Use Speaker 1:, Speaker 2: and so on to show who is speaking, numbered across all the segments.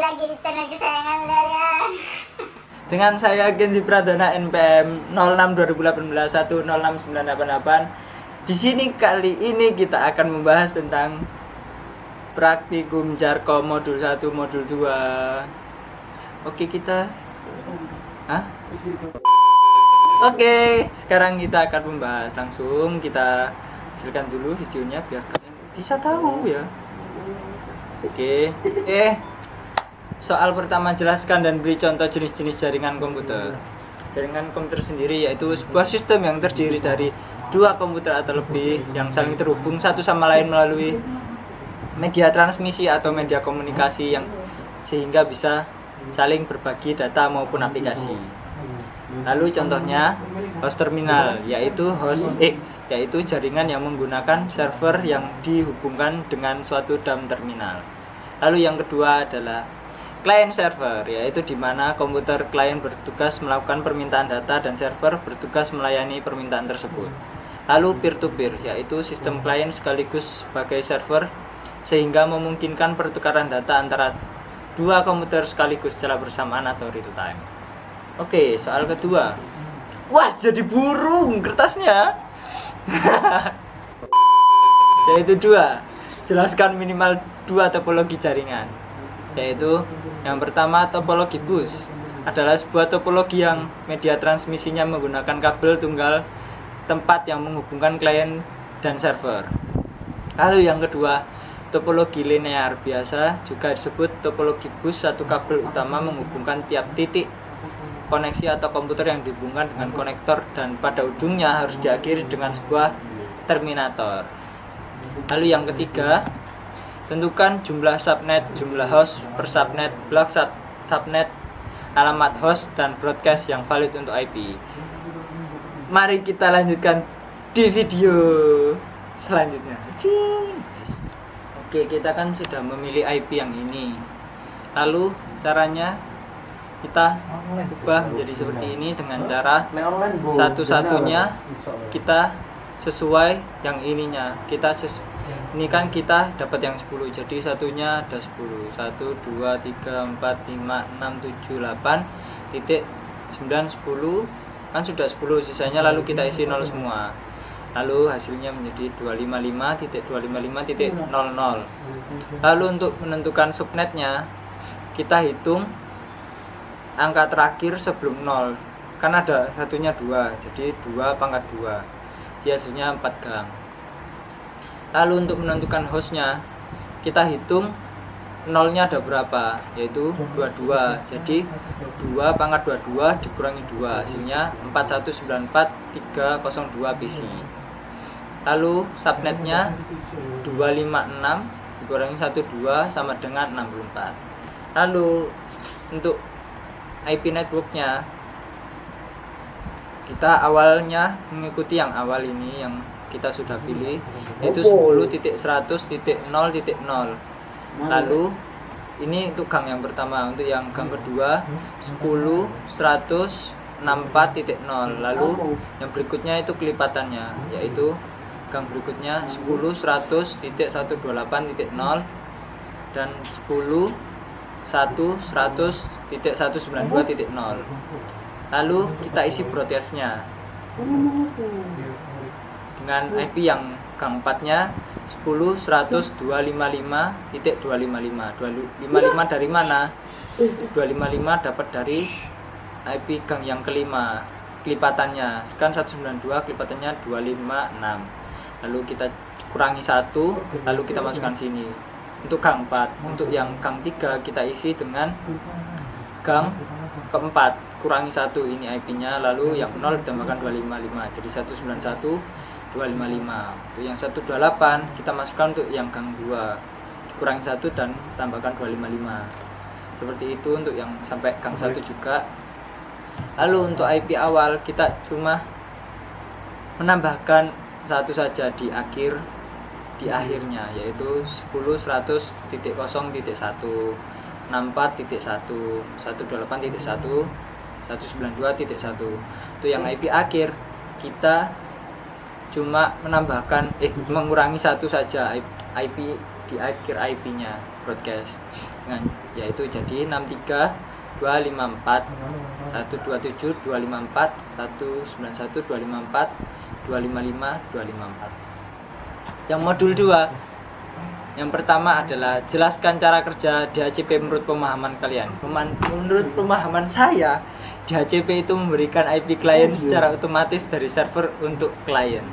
Speaker 1: lagi di channel kesayangan kalian.
Speaker 2: Dengan saya Genzi Pradana NPM 06 2018 106988. Di sini kali ini kita akan membahas tentang praktikum Jarkom modul 1 modul 2. Oke, kita Oke, sekarang kita akan membahas langsung. Kita hasilkan dulu videonya biar kalian bisa tahu ya. Oke. Soal pertama, jelaskan dan beri contoh jenis-jenis jaringan komputer. Jaringan komputer sendiri yaitu sebuah sistem yang terdiri dari dua komputer atau lebih yang saling terhubung satu sama lain melalui media transmisi atau media komunikasi yang sehingga bisa saling berbagi data maupun aplikasi. Lalu contohnya host terminal yaitu jaringan yang menggunakan server yang dihubungkan dengan suatu DAM terminal. Lalu yang kedua adalah client server, yaitu di mana komputer klien bertugas melakukan permintaan data dan server bertugas melayani permintaan tersebut. Lalu peer-to-peer, yaitu sistem klien sekaligus sebagai server sehingga memungkinkan pertukaran data antara dua komputer sekaligus secara bersamaan atau real time. Oke, soal kedua. Wah, jadi burung kertasnya. Yaitu dua. Jelaskan minimal dua topologi jaringan. Yaitu yang pertama, topologi bus adalah sebuah topologi yang media transmisinya menggunakan kabel tunggal tempat yang menghubungkan klien dan server. Lalu yang kedua, topologi linear biasa juga disebut topologi bus, satu kabel utama menghubungkan tiap titik koneksi atau komputer yang dihubungkan dengan konektor dan pada ujungnya harus diakhiri dengan sebuah terminator. Lalu yang ketiga, tentukan jumlah subnet, jumlah host per subnet, blok subnet, alamat host, dan broadcast yang valid untuk IP. Mari kita lanjutkan di video selanjutnya. Oke, kita kan sudah memilih IP yang ini. Lalu caranya kita ubah menjadi seperti ini dengan cara satu-satunya kita sesuai yang ininya. Ini kan kita dapat yang 10, jadi satunya ada 10. 1, 2, 3, 4, 5, 6, 7, 8, titik 9, 10. Kan sudah 10 sisanya, lalu kita isi 0 semua. Lalu hasilnya menjadi 255.255.00. Lalu untuk menentukan subnetnya, kita hitung angka terakhir sebelum 0. Kan ada satunya 2, jadi 2 pangkat 2. Jadi hasilnya 4 gang. Lalu untuk menentukan hostnya, kita hitung nolnya ada berapa, yaitu 22. Jadi 2 pangkat 22 dikurangi 2, hasilnya 4194302 PC. Lalu subnetnya 256 dikurangi 12 sama dengan 64. Lalu untuk IP networknya, kita awalnya mengikuti yang awal ini yang kita sudah pilih, yaitu 10.100.0.0. Lalu ini untuk gang yang pertama. Untuk yang gang kedua 10.100.64.0. Lalu yang berikutnya itu kelipatannya, yaitu gang berikutnya 10.100.128.0 dan 10.100.192.0. Lalu kita isi broadcastnya dengan IP yang gang 4-nya 10.100.255.255. 255 dari mana? 255 dapat dari IP gang yang kelima, kelipatannya kan 192, kelipatannya 256. Lalu kita kurangi 1, lalu kita masukkan sini untuk gang 4. Untuk yang gang 3 kita isi dengan gang keempat, kurangi 1, ini IP-nya, lalu yang 0 ditambahkan 255, jadi 191 255. Untuk yang 128 kita masukkan untuk yang gang 2, dikurangi 1 dan tambahkan 255. Seperti itu untuk yang sampai gang 1 juga. Lalu untuk IP awal kita cuma menambahkan satu saja di akhirnya, yaitu 10.100.0.1, 64.1, 128.1, 192.1. Itu yang IP akhir kita cuma menambahkan mengurangi satu saja IP di akhir IP-nya. broadcast dengan yaitu jadi 63254 127 254 191 254 255 254. Yang modul 2, yang pertama adalah jelaskan cara kerja DHCP menurut pemahaman kalian. Menurut pemahaman saya, DHCP itu memberikan IP klien secara otomatis dari server untuk klien.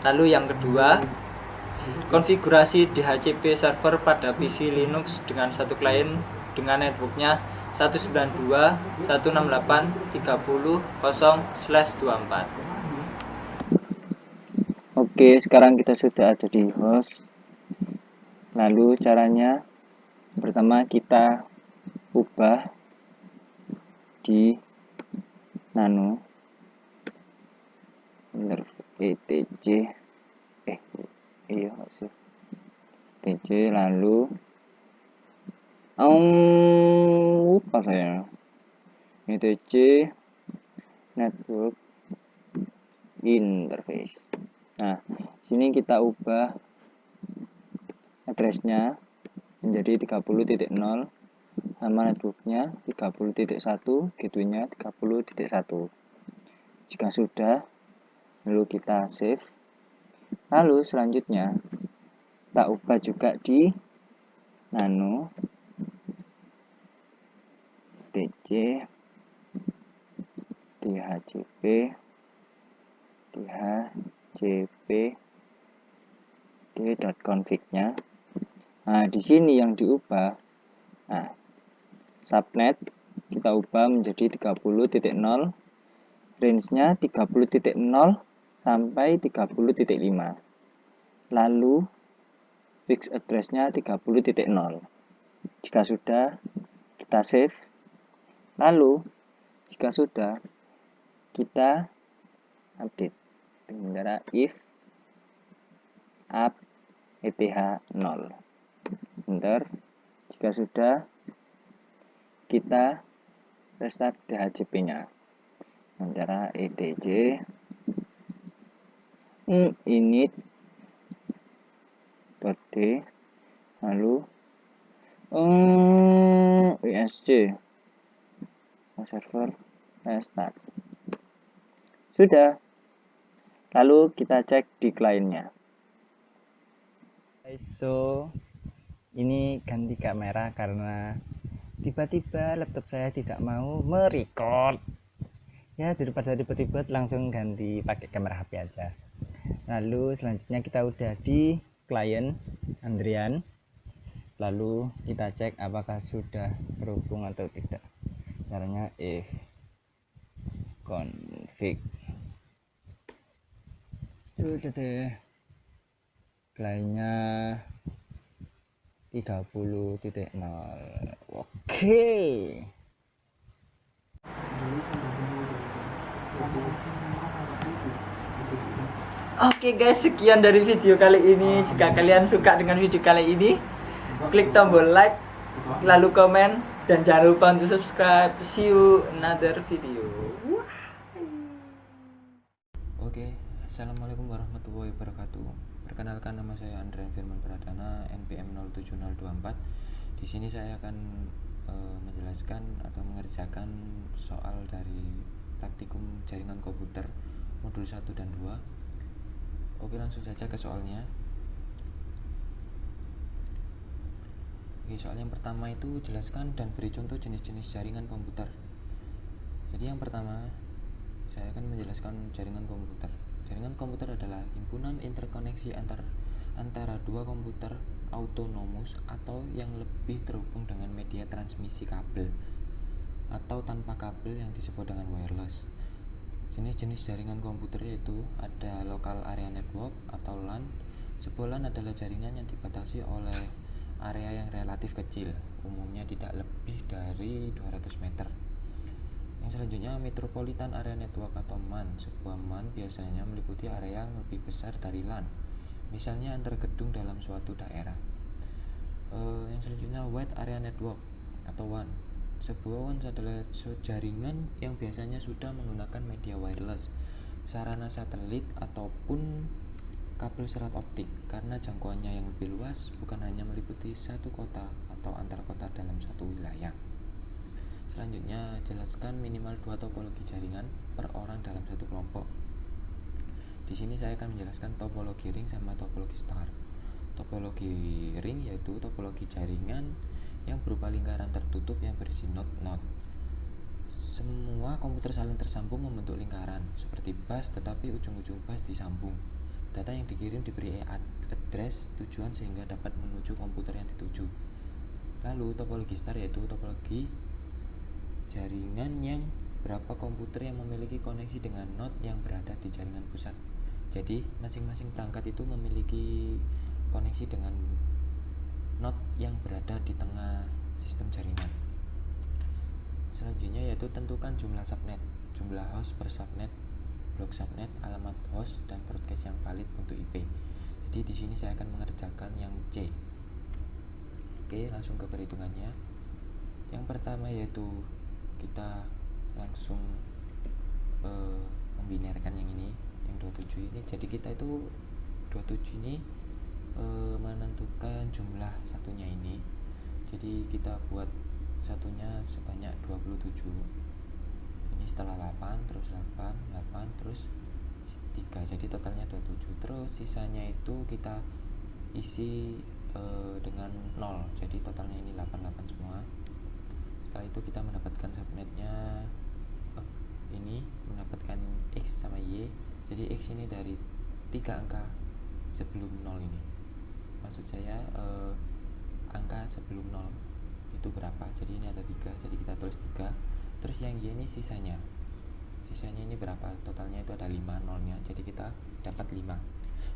Speaker 2: Lalu yang kedua, konfigurasi DHCP server pada PC Linux dengan satu klien dengan networknya 192.168.30.0/24. Oke, sekarang kita sudah ada di host. Lalu caranya pertama kita ubah di nano etc etc, lalu lupa saya etc network interface. Nah, sini kita ubah addressnya menjadi 30.0 sama networknya 30.1, gateway-nya 30.1. Jika sudah, lalu kita save. Lalu selanjutnya kita ubah juga di nano tc dhcp d.config-nya. Nah, di sini yang diubah, nah, subnet kita ubah menjadi 30.0, range-nya 30.0 sampai 30.5. Lalu fix address-nya 30.0. Jika sudah, kita save. Lalu jika sudah, kita update dengan if up eth 0. Enter. Jika sudah, kita restart DHCP-nya dengan cara etc init.d lalu esc server restart. Sudah. Lalu kita cek di kliennya. So, ini ganti kamera karena tiba-tiba laptop saya tidak mau merecord. Ya, daripada ribet-ribet langsung ganti pakai kamera HP aja. Lalu selanjutnya kita udah di klien Andrian. Lalu kita cek apakah sudah terhubung atau tidak. Caranya if config. Sudah deh. Kliennya 30.0. Oke. Oke guys, sekian dari video kali ini. Jika kalian suka dengan video kali ini, klik tombol like, lalu komen, dan jangan lupa untuk subscribe. See you another video.
Speaker 3: Oke, assalamualaikum warahmatullahi wabarakatuh. Perkenalkan, nama saya Andrian Firman Pradana, NPM 070224. Di sini saya akan menjelaskan atau mengerjakan soal dari praktikum jaringan komputer modul 1 dan 2. Oke, langsung saja ke soalnya. Oke, soal yang pertama itu jelaskan dan beri contoh jenis-jenis jaringan komputer. Jadi yang pertama, saya akan menjelaskan jaringan komputer. Jaringan komputer adalah himpunan interkoneksi antara dua komputer autonomous atau yang lebih terhubung dengan media transmisi kabel atau tanpa kabel yang disebut dengan wireless. Jenis-jenis jaringan komputer yaitu ada local area network atau LAN. Sebuah LAN adalah jaringan yang dibatasi oleh area yang relatif kecil, umumnya tidak lebih dari 200 meter. Yang selanjutnya metropolitan area network atau MAN. Sebuah MAN biasanya meliputi area yang lebih besar dari LAN, misalnya antar gedung dalam suatu daerah. Yang selanjutnya wide area network atau WAN. Sebuah WAN adalah jaringan yang biasanya sudah menggunakan media wireless, sarana satelit ataupun kabel serat optik karena jangkauannya yang lebih luas, bukan hanya meliputi satu kota atau antar kota dalam satu wilayah. Selanjutnya, jelaskan minimal 2 topologi jaringan per orang dalam satu kelompok. Di sini saya akan menjelaskan topologi ring sama topologi star. Topologi ring yaitu topologi jaringan yang berupa lingkaran tertutup yang berisi not-not. Semua komputer saling tersambung membentuk lingkaran seperti bus, tetapi ujung-ujung bus disambung. Data yang dikirim diberi address tujuan sehingga dapat menuju komputer yang dituju. Lalu topologi star yaitu topologi jaringan yang berapa komputer yang memiliki koneksi dengan node yang berada di jaringan pusat. Jadi masing-masing perangkat itu memiliki koneksi dengan node yang berada di tengah sistem jaringan. Selanjutnya yaitu tentukan jumlah subnet, jumlah host per subnet, blok subnet, alamat host, dan broadcast yang valid untuk IP. Jadi di sini saya akan mengerjakan yang C. Oke, langsung ke perhitungannya. Yang pertama yaitu kita langsung membinerkan yang ini, yang 27 ini. Jadi kita itu 27 ini menentukan jumlah satunya ini. Jadi kita buat satunya sebanyak 27. Ini setelah 8 terus 8 terus 3, jadi totalnya 27. Terus sisanya itu kita isi dengan 0, jadi totalnya ini 88 semua. Setelah itu kita mendapatkan subnetnya, ini mendapatkan X sama Y. Jadi X ini dari 3 angka sebelum 0 ini, maksud saya angka sebelum 0 itu berapa. Jadi ini ada 3, jadi kita tulis 3. Terus yang Y ini sisanya ini berapa, totalnya itu ada 5 nolnya, jadi kita dapat 5.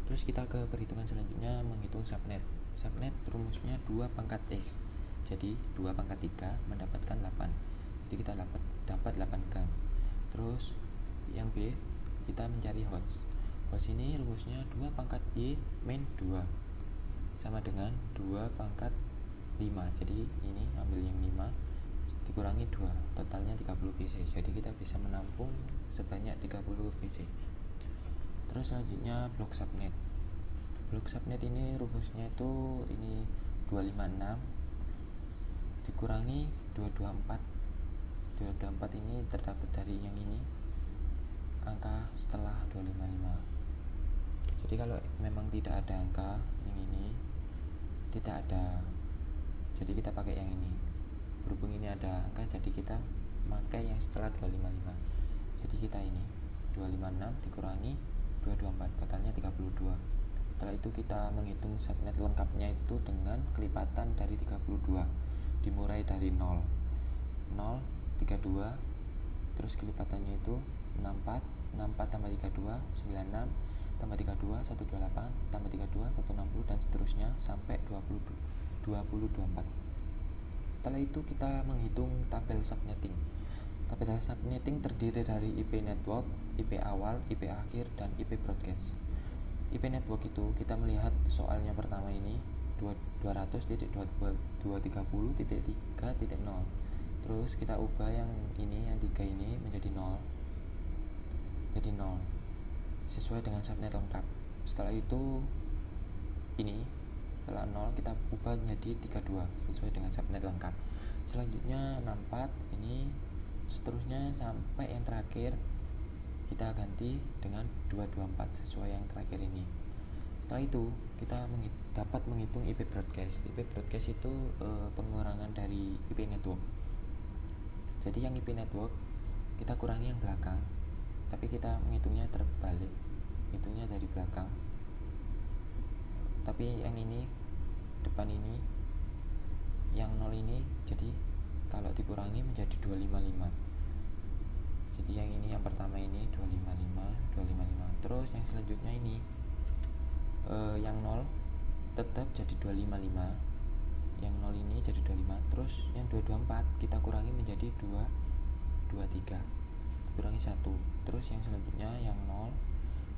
Speaker 3: Terus kita ke perhitungan selanjutnya, menghitung subnet. Subnet rumusnya 2 pangkat X, jadi 2 pangkat 3 mendapatkan 8, jadi kita dapat 8 gang. Terus yang B, kita mencari host. Host ini rumusnya 2 pangkat Y min 2 sama dengan 2 pangkat 5, jadi ini ambil yang 5 dikurangi 2, totalnya 30 PC, jadi kita bisa menampung sebanyak 30 PC. Terus selanjutnya blok subnet. Blok subnet ini rumusnya itu ini 256 dikurangi 224. 224 ini terdapat dari yang ini, angka setelah 255. Jadi kalau memang tidak ada angka yang ini, tidak ada, jadi kita pakai yang ini. Berhubung ini ada angka, jadi kita pakai yang setelah 255. Jadi kita ini 256 dikurangi 224, totalnya 32. Setelah itu kita menghitung subnet lengkapnya itu dengan kelipatan dari 32, dimulai dari 0 32, terus kelipatannya itu 64 tambah 32 96 tambah 32 128 tambah 32 160 dan seterusnya sampai 2024. Setelah itu kita menghitung tabel subnetting. Tabel subnetting terdiri dari IP network, IP awal, IP akhir, dan IP broadcast. IP network itu kita melihat soalnya pertama ini 200.230.3.0. Terus kita ubah yang ini, yang 3 ini menjadi 0. Jadi 0 sesuai dengan subnet lengkap. Setelah itu ini setelah 0 kita ubah menjadi 32 sesuai dengan subnet lengkap. Selanjutnya 64 ini, seterusnya sampai yang terakhir kita ganti dengan 224 sesuai yang terakhir ini. Setelah itu kita dapat menghitung IP broadcast. IP broadcast itu pengurangan dari IP network. Jadi yang IP network kita kurangi yang belakang, tapi kita menghitungnya terbalik, hitungnya dari belakang. Tapi yang ini depan ini, yang 0 ini, jadi kalau dikurangi menjadi 255. Jadi yang ini, yang pertama ini 255. Terus yang selanjutnya ini yang 0 tetap jadi 255, yang 0 ini jadi 25. Terus yang 224 kita kurangi menjadi 223, dikurangi 1. Terus yang selanjutnya yang 0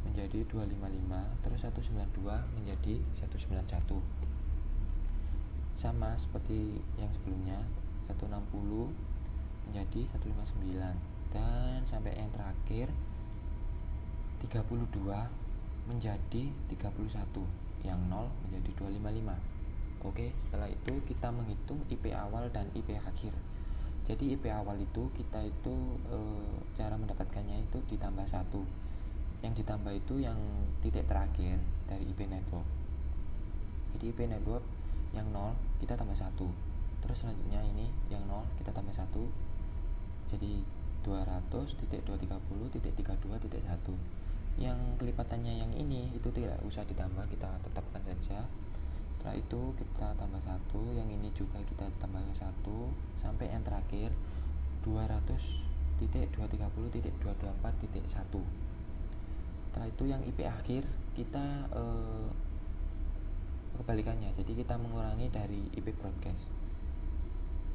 Speaker 3: menjadi 255, terus 192 menjadi 191. Sama seperti yang sebelumnya, 160 menjadi 159, dan sampai yang terakhir 32 menjadi 31, yang 0 menjadi 255. Oke, setelah itu kita menghitung IP awal dan IP akhir. Jadi IP awal itu kita itu cara mendapatkannya itu ditambah 1. Yang ditambah itu yang titik terakhir dari IP network. Jadi IP network yang 0 kita tambah 1. Terus selanjutnya ini yang 0 kita tambah 1. Jadi 200.230.32.1. Yang kelipatannya yang ini itu tidak usah ditambah, kita tetapkan saja. Setelah itu kita tambah 1, yang ini juga kita tambah 1 sampai yang terakhir 200.230.224.1. Setelah itu yang IP akhir kita kebalikannya, jadi kita mengurangi dari IP broadcast.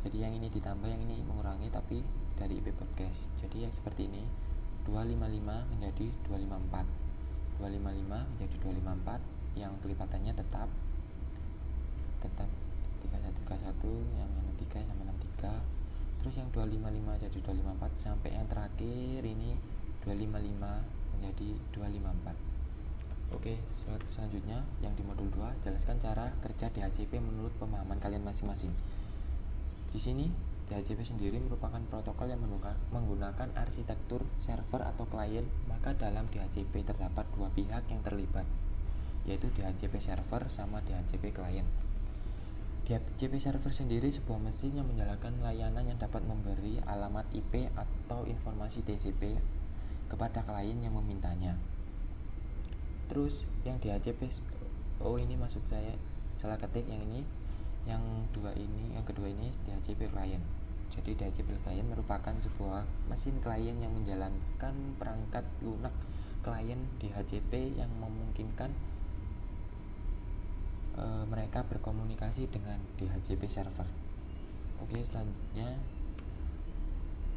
Speaker 3: Jadi yang ini ditambah, yang ini mengurangi tapi dari IP broadcast. Jadi yang seperti ini 255 menjadi 254, 255 menjadi 254, yang kelipatannya tetap 3131, yang 63 sama 63. Terus yang 255 jadi 254 sampai yang terakhir ini 255 menjadi 254. Oke, selanjutnya yang di modul 2 jelaskan cara kerja DHCP menurut pemahaman kalian masing-masing. Di sini DHCP sendiri merupakan protokol yang menggunakan arsitektur server atau klien. Maka dalam DHCP terdapat dua pihak yang terlibat, yaitu DHCP server sama DHCP klien. DHCP server sendiri sebuah mesin yang menjalankan layanan yang dapat memberi alamat IP atau informasi TCP kepada klien yang memintanya. Terus yang DHCP, ini maksud saya salah ketik, yang ini, yang kedua ini DHCP klien. Jadi DHCP klien merupakan sebuah mesin klien yang menjalankan perangkat lunak klien DHCP yang memungkinkan mereka berkomunikasi dengan DHCP server. Oke, selanjutnya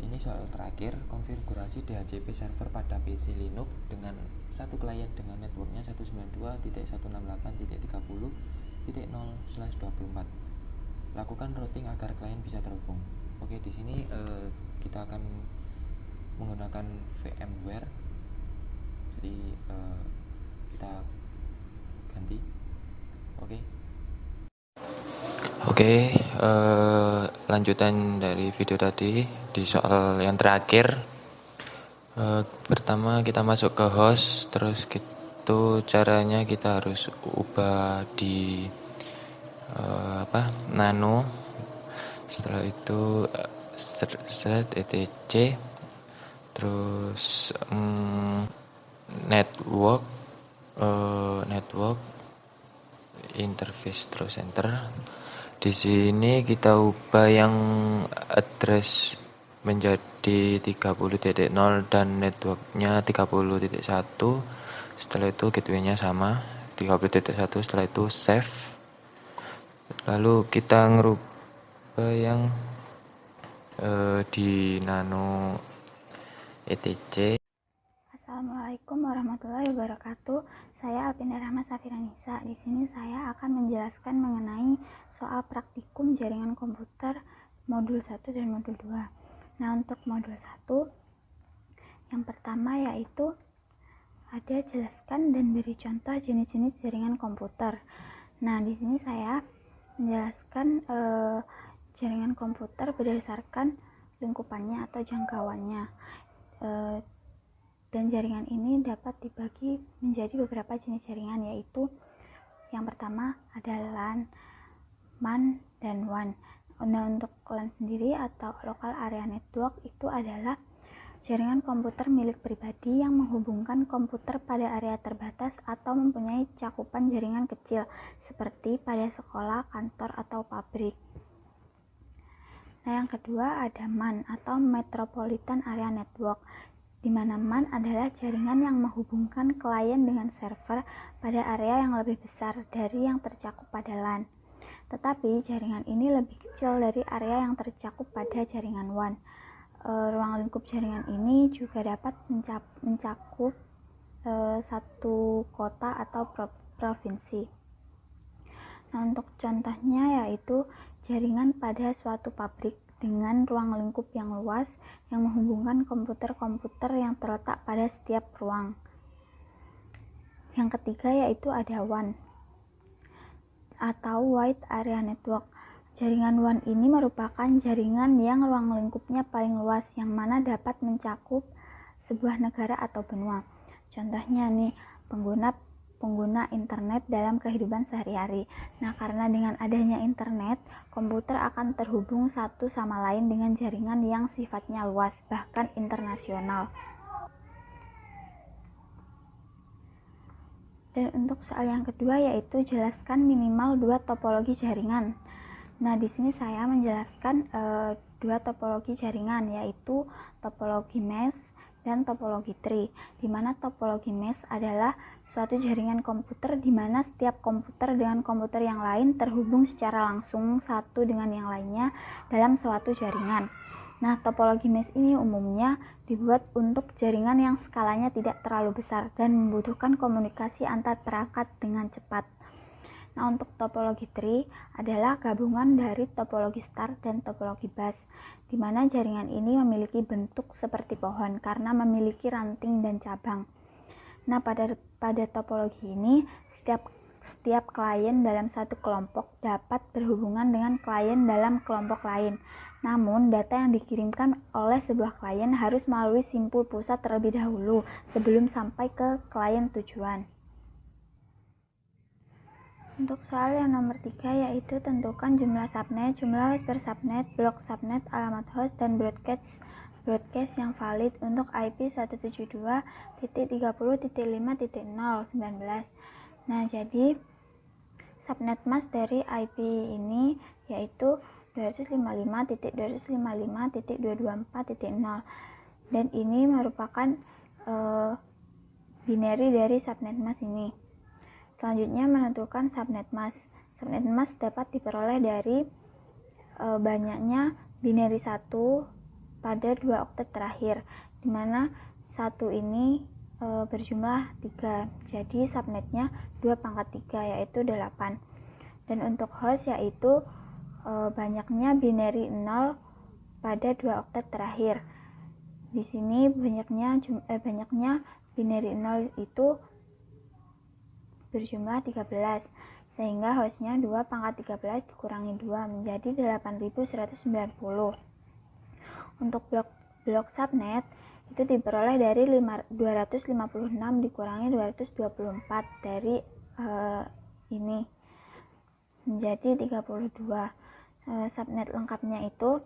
Speaker 3: ini soal terakhir, konfigurasi DHCP server pada PC Linux dengan satu klien dengan networknya 192.168.30.0/24. Lakukan routing agar klien bisa terhubung. Oke, di sini kita akan menggunakan VMware. Jadi kita ganti. Oke, lanjutan dari video tadi di soal yang terakhir. Pertama kita masuk ke host, terus gitu caranya kita harus ubah di nano. Setelah itu etc, terus network interface, terus enter. Di sini kita ubah yang address menjadi 30.0 dan networknya 30.1. Setelah itu gateway-nya sama 30.1. Setelah itu save. Lalu kita ngerubah yang di nano etc.
Speaker 1: Assalamualaikum warahmatullahi wabarakatuh. Saya Alpinda Rahma Safiranisa. Di sini saya akan menjelaskan mengenai soal praktikum jaringan komputer modul 1 dan modul 2. Nah, untuk modul 1 yang pertama yaitu ada jelaskan dan beri contoh jenis-jenis jaringan komputer. Nah, di sini saya menjelaskan jaringan komputer berdasarkan lingkupannya atau jangkauannya. Dan jaringan ini dapat dibagi menjadi beberapa jenis jaringan, yaitu yang pertama ada LAN, MAN, dan WAN. Nah, untuk LAN sendiri atau Local Area Network itu adalah jaringan komputer milik pribadi yang menghubungkan komputer pada area terbatas atau mempunyai cakupan jaringan kecil seperti pada sekolah, kantor, atau pabrik. Nah, yang kedua ada MAN atau Metropolitan Area Network, di mana MAN adalah jaringan yang menghubungkan klien dengan server pada area yang lebih besar dari yang tercakup pada LAN. Tetapi jaringan ini lebih kecil dari area yang tercakup pada jaringan WAN. Ruang lingkup jaringan ini juga dapat mencakup satu kota atau provinsi. Nah, untuk contohnya yaitu jaringan pada suatu pabrik dengan ruang lingkup yang luas yang menghubungkan komputer-komputer yang terletak pada setiap ruang. Yang ketiga yaitu ada WAN atau Wide Area Network. Jaringan WAN ini merupakan jaringan yang ruang lingkupnya paling luas, yang mana dapat mencakup sebuah negara atau benua. Contohnya nih, pengguna internet dalam kehidupan sehari-hari. Nah, karena dengan adanya internet, komputer akan terhubung satu sama lain dengan jaringan yang sifatnya luas, bahkan internasional. Dan untuk soal yang kedua yaitu jelaskan minimal 2 topologi jaringan. Nah, di sini saya menjelaskan 2 topologi jaringan, yaitu topologi mesh dan topologi tree. Di mana topologi mesh adalah suatu jaringan komputer di mana setiap komputer dengan komputer yang lain terhubung secara langsung satu dengan yang lainnya dalam suatu jaringan. Nah, topologi mesh ini umumnya dibuat untuk jaringan yang skalanya tidak terlalu besar dan membutuhkan komunikasi antar perangkat dengan cepat. Nah, untuk topologi tree adalah gabungan dari topologi star dan topologi bus, di mana jaringan ini memiliki bentuk seperti pohon karena memiliki ranting dan cabang. Nah, pada topologi ini setiap klien dalam satu kelompok dapat berhubungan dengan klien dalam kelompok lain. Namun, data yang dikirimkan oleh sebuah klien harus melalui simpul pusat terlebih dahulu sebelum sampai ke klien tujuan. Untuk soal yang nomor 3 yaitu tentukan jumlah subnet, jumlah host per subnet, blok subnet, alamat host, dan broadcast yang valid untuk IP 172.30.5.019. Nah, jadi subnet mask dari IP ini yaitu 255.255.224.0 dan ini merupakan binary dari subnet mask ini. Selanjutnya menentukan subnet mask. Subnet mask dapat diperoleh dari banyaknya binary 1 pada 2 oktet terakhir, di mana 1 ini berjumlah 3. Jadi subnetnya 2 pangkat 3 yaitu 8. Dan untuk host yaitu banyaknya binary 0 pada 2 oktet terakhir. Di sini banyaknya binary 0 itu berjumlah 13, sehingga hostnya 2 pangkat 13 dikurangi 2 menjadi 8190. Untuk blok subnet itu diperoleh dari 256 dikurangi 224 dari ini menjadi 32. Subnet lengkapnya itu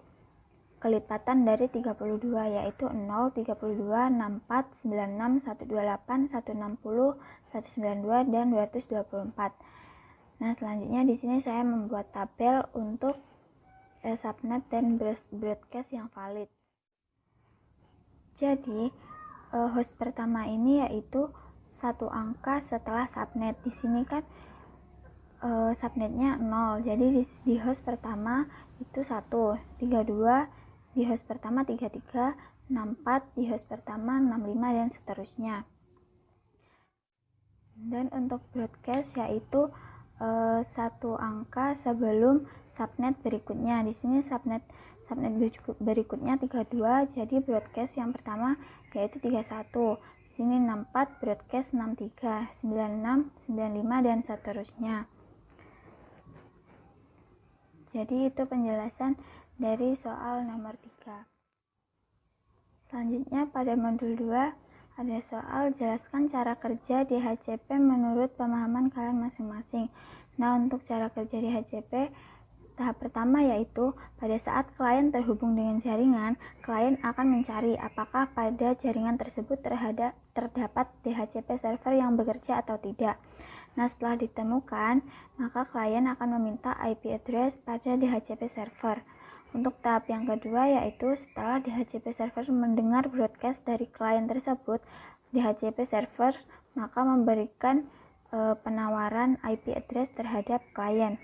Speaker 1: kelipatan dari 32 yaitu 0, 32, 64, 96, 128, 160, 192 dan 224. Nah, selanjutnya di sini saya membuat tabel untuk subnet dan broadcast yang valid. Jadi, host pertama ini yaitu 1 angka setelah subnet. Di sini kan subnetnya 0, jadi di host pertama itu 1, 32 di host pertama, 33, 64 di host pertama, 65 dan seterusnya. Dan untuk broadcast yaitu 1 angka sebelum subnet berikutnya. Di sini subnet berikutnya 32, jadi broadcast yang pertama yaitu 31. Di sini 64, broadcast 63, 96, 95 dan seterusnya. Jadi itu penjelasan dari soal nomor 3. Selanjutnya pada modul 2 ada soal jelaskan cara kerja DHCP menurut pemahaman kalian masing-masing. Nah, untuk cara kerja DHCP tahap pertama yaitu pada saat klien terhubung dengan jaringan, klien akan mencari apakah pada jaringan tersebut terdapat DHCP server yang bekerja atau tidak. Nah, setelah ditemukan, maka klien akan meminta IP address pada DHCP server. Untuk tahap yang kedua yaitu setelah DHCP server mendengar broadcast dari klien tersebut, DHCP server maka memberikan penawaran IP address terhadap klien.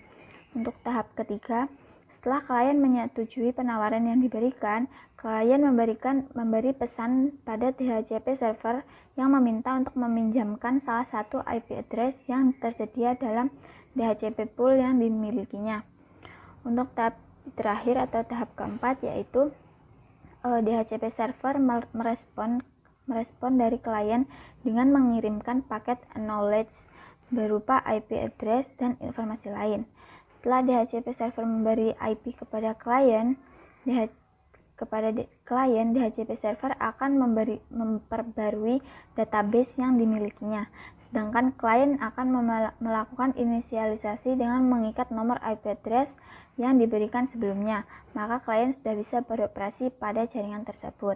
Speaker 1: Untuk tahap ketiga, setelah klien menyetujui penawaran yang diberikan, klien memberi pesan pada DHCP server yang meminta untuk meminjamkan salah satu IP address yang tersedia dalam DHCP pool yang dimilikinya. Untuk tahap terakhir atau tahap keempat yaitu DHCP server merespon merespon dari klien dengan mengirimkan paket acknowledge berupa IP address dan informasi lain. Setelah DHCP server memberi IP kepada klien, DHCP server akan memperbarui database yang dimilikinya. Sedangkan klien akan melakukan inisialisasi dengan mengikat nomor IP address yang diberikan sebelumnya, maka klien sudah bisa beroperasi pada jaringan tersebut.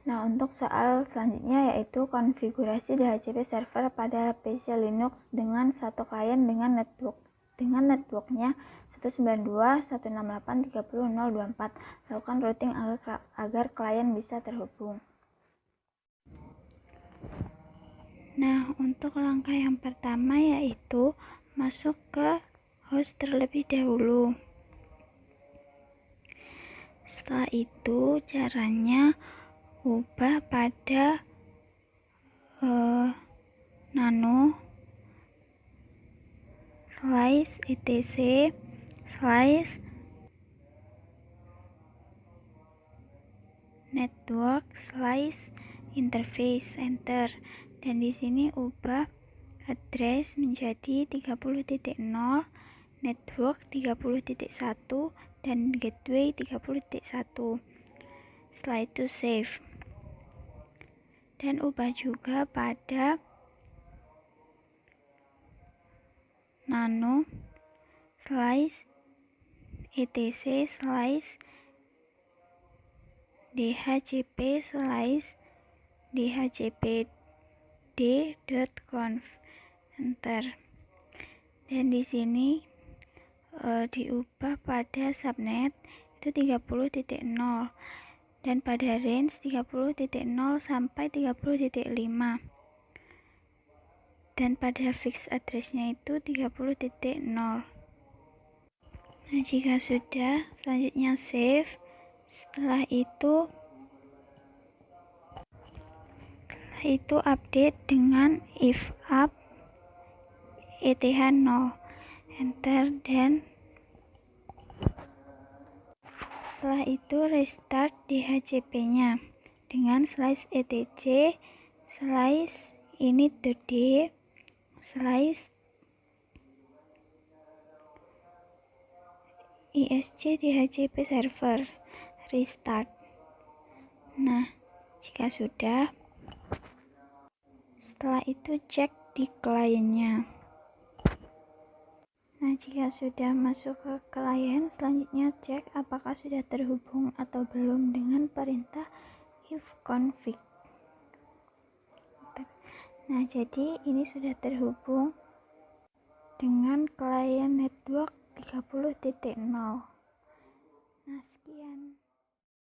Speaker 1: Nah, untuk soal selanjutnya yaitu konfigurasi DHCP server pada PC Linux dengan satu klien dengan networknya 192.168.30.024. Lakukan routing agar klien bisa terhubung. Nah, untuk langkah yang pertama yaitu masuk ke host terlebih dahulu. Setelah itu caranya ubah pada nano slice etc slice network slice interface, enter, dan di sini ubah address menjadi 30.0, network 30.1, dan gateway 30.1. Setelah itu save, dan ubah juga pada nano slice etc slice dhcp slice dhcpd.conf, enter, dan di sini diubah pada subnet itu 30.0 dan pada range 30.0 sampai 30.5, dan pada fixed address-nya itu 30.0. Nah, jika sudah, selanjutnya save. Setelah itu update dengan if up ETH 0, enter, dan setelah itu restart DHCP-nya dengan slice etc slice init.d slice isc DHCP server, restart. Nah, jika sudah, setelah itu cek di kliennya. Nah, jika sudah masuk ke klien, selanjutnya cek apakah sudah terhubung atau belum dengan perintah ifconfig. Nah, jadi ini sudah terhubung dengan klien network 30.0. Nah, sekian.